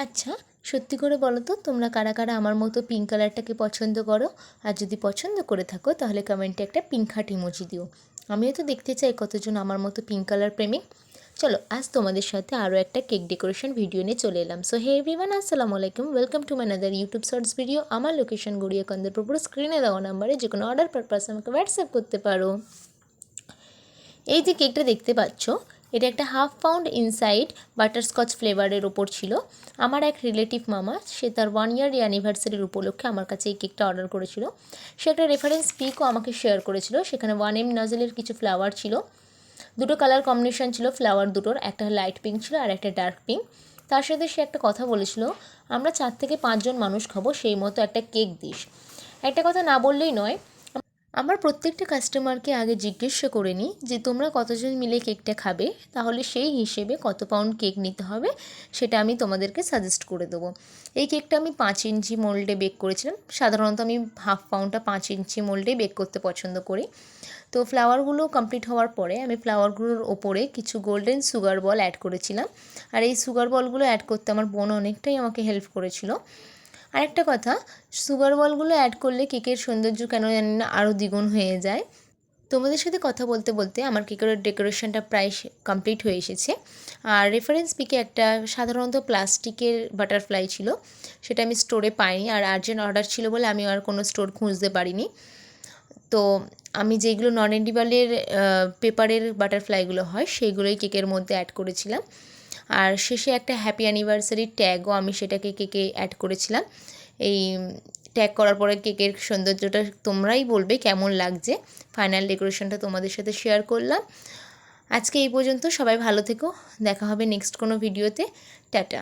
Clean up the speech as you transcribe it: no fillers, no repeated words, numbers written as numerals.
আচ্ছা, সত্যি করে বলো তো তোমরা কারা কারা আমার মতো পিঙ্ক কালারটাকে পছন্দ করো? আর যদি পছন্দ করে থাকো তাহলে কমেন্টে একটা পিঙ্ক হার্ট ইমোজি দিও। আমিও তো দেখতে চাই কতজন আমার মতো পিঙ্ক কালার প্রেমিক। চলো আজ তোমাদের সাথে আরও একটা কেক ডেকোরেশন ভিডিও নিয়ে চলে এলাম। সো হে এভরিওয়ান, আসসালামু আলাইকুম, welcome to my another YouTube shorts video. আমার লোকেশন গড়িয়াকান্দির পুরো স্ক্রিনে দেওয়া নাম্বারে যে কোনো অর্ডার পারপাস আমাকে হোয়াটসঅ্যাপ করতে পারো। এই যে কেকটা দেখতে পাচ্ছ, এটা একটা হাফ পাউন্ড ইনসাইড বাটারস্কচ ফ্লেভারের ওপর ছিল। আমার এক রিলেটিভ মামা, সে তার 1 ইয়ার অ্যানিভার্সারির উপলক্ষে আমার কাছে এই কেকটা অর্ডার করেছিল। সে একটা রেফারেন্স পিকও আমাকে শেয়ার করেছিল। সেখানে 1M নজেলের কিছু ফ্লাওয়ার ছিল, দুটো কালার কম্বিনেশন ছিল ফ্লাওয়ার দুটোর, একটা লাইট পিঙ্ক ছিল আর একটা ডার্ক পিঙ্ক। তার সাথে সে একটা কথা বলেছিল, আমরা 4 থেকে 5 জন মানুষ খাবো, সেই মতো একটা কেক দিস। একটা কথা না বললেই নয়, আমার প্রত্যেকটা কাস্টমারকে আগে জিজ্ঞাসা করে নিই যে তোমরা কতজন মিলে কেকটা খাবে, তাহলে সেই হিসেবে কত পাউন্ড কেক নিতে হবে সেটা আমি তোমাদেরকে সাজেস্ট করে দেবো। এই কেকটা আমি 5 ইঞ্চি মোল্ডে বেক করেছিলাম। সাধারণত আমি হাফ পাউন্ডটা 5 ইঞ্চি মোল্ডে বেক করতে পছন্দ করি। তো ফ্লাওয়ারগুলো কমপ্লিট হওয়ার পরে আমি ফ্লাওয়ারগুলোর ওপরে কিছু গোল্ডেন সুগার বল অ্যাড করেছিলাম। আর এই সুগার বলগুলো অ্যাড করতে আমার বোন অনেকটাই আমাকে হেল্প করেছিল। আরেকটা কথা, সুগার বলগুলো অ্যাড করলে কেকের সৌন্দর্য কেন জানি না আরও দ্বিগুণ হয়ে যায়। তোমাদের সাথে কথা বলতে বলতে আমার কেকের ডেকোরেশনটা প্রায় কমপ্লিট হয়ে এসেছে। আর রেফারেন্স পিকে একটা সাধারণত প্লাস্টিকের বাটারফ্লাই ছিল, সেটা আমি স্টোরে পাইনি, আর আর্জেন্ট অর্ডার ছিল বলে আমি আর কোনো স্টোর খুঁজতে পারিনি। তো আমি যেগুলো নন এডিবলের পেপারের বাটারফ্লাইগুলো হয় সেইগুলোই কেকের মধ্যে অ্যাড করেছিলাম। আর শেষে একটা হ্যাপি অ্যানিভার্সারির ট্যাগও আমি সেটাকে কেকে অ্যাড করেছিলাম। এই ট্যাগ করার পরে কেকের সৌন্দর্যটা তোমরাই বলবে কেমন লাগছে। ফাইনাল ডেকোরেশনটা তোমাদের সাথে শেয়ার করলাম। আজকে এই পর্যন্ত, সবাই ভালো থেকো, দেখা হবে নেক্সট কোনো ভিডিওতে। টাটা।